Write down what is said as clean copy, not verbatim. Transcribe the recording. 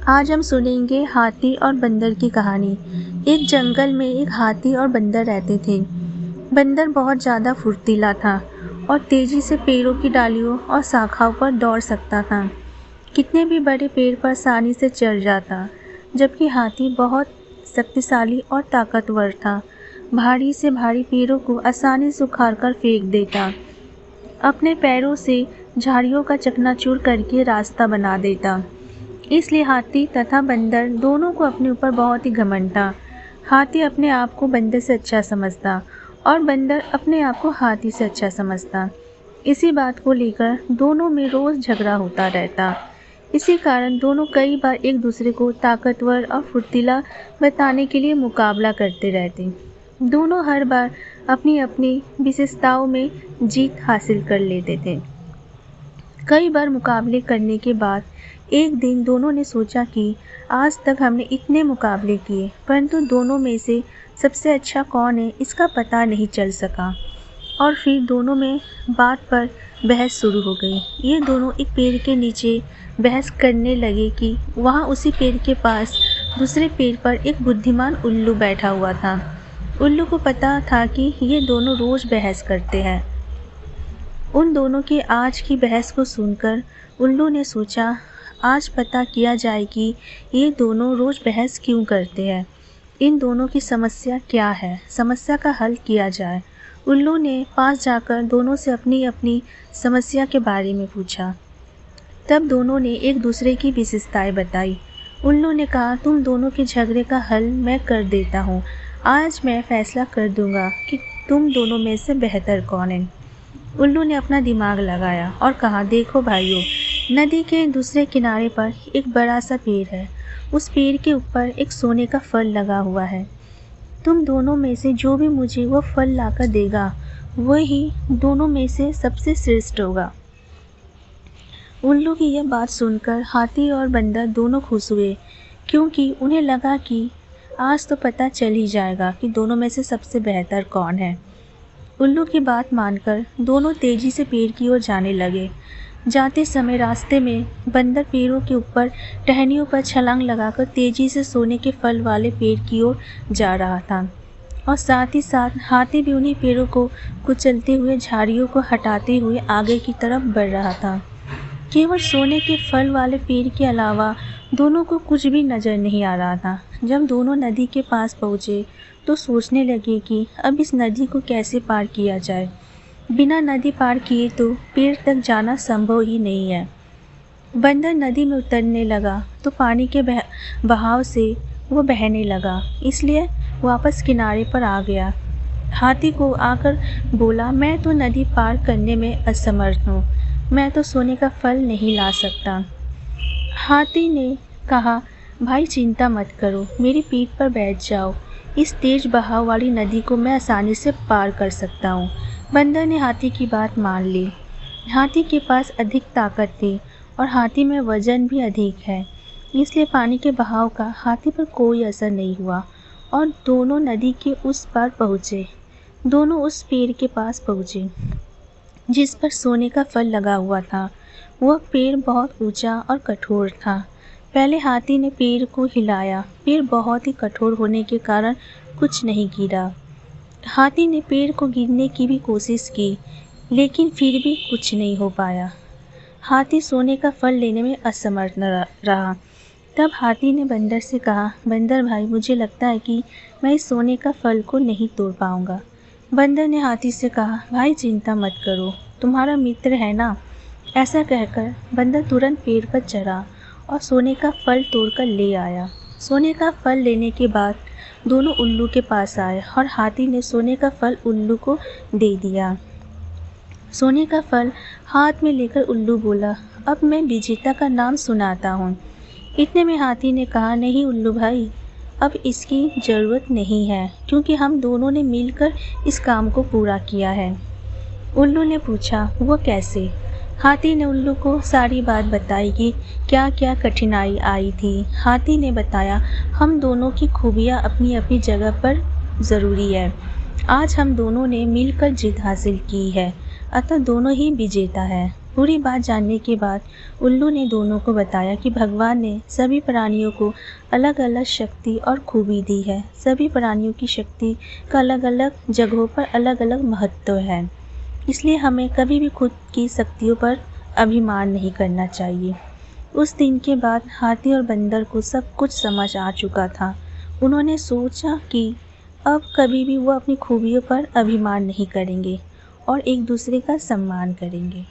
आज हम सुनेंगे हाथी और बंदर की कहानी। एक जंगल में एक हाथी और बंदर रहते थे। बंदर बहुत ज़्यादा फुर्तीला था और तेज़ी से पेड़ों की डालियों और शाखाओं पर दौड़ सकता था। कितने भी बड़े पेड़ पर आसानी से चढ़ जाता, जबकि हाथी बहुत शक्तिशाली और ताकतवर था। भारी से भारी पेड़ों को आसानी से उखाड़कर फेंक देता, अपने पैरों से झाड़ियों का चकनाचूर करके रास्ता बना देता। इसलिए हाथी तथा बंदर दोनों को अपने ऊपर बहुत ही घमंड था। हाथी अपने आप को बंदर से अच्छा समझता और बंदर अपने आप को हाथी से अच्छा समझता। इसी बात को लेकर दोनों में रोज़ झगड़ा होता रहता। इसी कारण दोनों कई बार एक दूसरे को ताकतवर और फुर्तीला बताने के लिए मुकाबला करते रहते। दोनों हर बार अपनी अपनी विशेषताओं में जीत हासिल कर लेते थे। कई बार मुकाबले करने के बाद एक दिन दोनों ने सोचा कि आज तक हमने इतने मुकाबले किए, परंतु दोनों में से सबसे अच्छा कौन है इसका पता नहीं चल सका। और फिर दोनों में बात पर बहस शुरू हो गई। ये दोनों एक पेड़ के नीचे बहस करने लगे कि वहाँ उसी पेड़ के पास दूसरे पेड़ पर एक बुद्धिमान उल्लू बैठा हुआ था। उल्लू को पता था कि ये दोनों रोज़ बहस करते हैं। उन दोनों की आज की बहस को सुनकर उल्लू ने सोचा, आज पता किया जाए कि ये दोनों रोज़ बहस क्यों करते हैं। इन दोनों की समस्या क्या है, समस्या का हल किया जाए। उल्लू ने पास जाकर दोनों से अपनी अपनी समस्या के बारे में पूछा। तब दोनों ने एक दूसरे की विशेषताएं बताई। उल्लू ने कहा, तुम दोनों के झगड़े का हल मैं कर देता हूँ। आज मैं फैसला कर दूंगा कि तुम दोनों में से बेहतर कौन है। उल्लू ने अपना दिमाग लगाया और कहा, देखो भाइयों, नदी के दूसरे किनारे पर एक बड़ा सा पेड़ है। उस पेड़ के ऊपर एक सोने का फल लगा हुआ है। तुम दोनों में से जो भी मुझे वो फल लाकर देगा, वही दोनों में से सबसे श्रेष्ठ होगा। उल्लू की यह बात सुनकर हाथी और बंदर दोनों खुश हुए, क्योंकि उन्हें लगा कि आज तो पता चल ही जाएगा कि दोनों में से सबसे बेहतर कौन है। उल्लू की बात मानकर दोनों तेजी से पेड़ की ओर जाने लगे। जाते समय रास्ते में बंदर पेड़ों के ऊपर टहनियों पर छलांग लगाकर तेजी से सोने के फल वाले पेड़ की ओर जा रहा था, और साथ ही साथ हाथी भी उन्हीं पेड़ों को कुचलते हुए झाड़ियों को हटाते हुए आगे की तरफ बढ़ रहा था। केवल सोने के फल वाले पेड़ के अलावा दोनों को कुछ भी नजर नहीं आ रहा था। जब दोनों नदी के पास पहुँचे तो सोचने लगे कि अब इस नदी को कैसे पार किया जाए। बिना नदी पार किए तो पेड़ तक जाना संभव ही नहीं है। बंदर नदी में उतरने लगा तो पानी के बहाव से वो बहने लगा, इसलिए वापस किनारे पर आ गया। हाथी को आकर बोला, मैं तो नदी पार करने में असमर्थ हूँ, मैं तो सोने का फल नहीं ला सकता। हाथी ने कहा, भाई चिंता मत करो, मेरी पीठ पर बैठ जाओ, इस तेज बहाव वाली नदी को मैं आसानी से पार कर सकता हूँ। बंदर ने हाथी की बात मान ली। हाथी के पास अधिक ताकत थी और हाथी में वजन भी अधिक है, इसलिए पानी के बहाव का हाथी पर कोई असर नहीं हुआ और दोनों नदी के उस पार पहुँचे। दोनों उस पेड़ के पास पहुँचे जिस पर सोने का फल लगा हुआ था। वह पेड़ बहुत ऊंचा और कठोर था। पहले हाथी ने पेड़ को हिलाया। पेड़ बहुत ही कठोर होने के कारण कुछ नहीं गिरा। हाथी ने पेड़ को गिरने की भी कोशिश की, लेकिन फिर भी कुछ नहीं हो पाया। हाथी सोने का फल लेने में असमर्थ रहा। तब हाथी ने बंदर से कहा, बंदर भाई, मुझे लगता है कि मैं इस सोने का फल को नहीं तोड़ पाऊंगा। बंदर ने हाथी से कहा, भाई चिंता मत करो, तुम्हारा मित्र है ना। ऐसा कहकर बंदर तुरंत पेड़ पर चढ़ा और सोने का फल तोड़कर ले आया। सोने का फल लेने के बाद दोनों उल्लू के पास आए और हाथी ने सोने का फल उल्लू को दे दिया। सोने का फल हाथ में लेकर उल्लू बोला, अब मैं विजेता का नाम सुनाता हूँ। इतने में हाथी ने कहा, नहीं उल्लू भाई, अब इसकी ज़रूरत नहीं है, क्योंकि हम दोनों ने मिलकर इस काम को पूरा किया है। उल्लू ने पूछा, वो कैसे? हाथी ने उल्लू को सारी बात बताई कि क्या क्या कठिनाई आई थी। हाथी ने बताया, हम दोनों की खूबियाँ अपनी अपनी जगह पर ज़रूरी है। आज हम दोनों ने मिलकर जीत हासिल की है, अतः दोनों ही विजेता है। पूरी बात जानने के बाद उल्लू ने दोनों को बताया कि भगवान ने सभी प्राणियों को अलग अलग शक्ति और खूबी दी है। सभी प्राणियों की शक्ति का अलग अलग जगहों पर अलग अलग महत्व है, इसलिए हमें कभी भी खुद की शक्तियों पर अभिमान नहीं करना चाहिए। उस दिन के बाद हाथी और बंदर को सब कुछ समझ आ चुका था। उन्होंने सोचा कि अब कभी भी वो अपनी खूबियों पर अभिमान नहीं करेंगे और एक दूसरे का सम्मान करेंगे।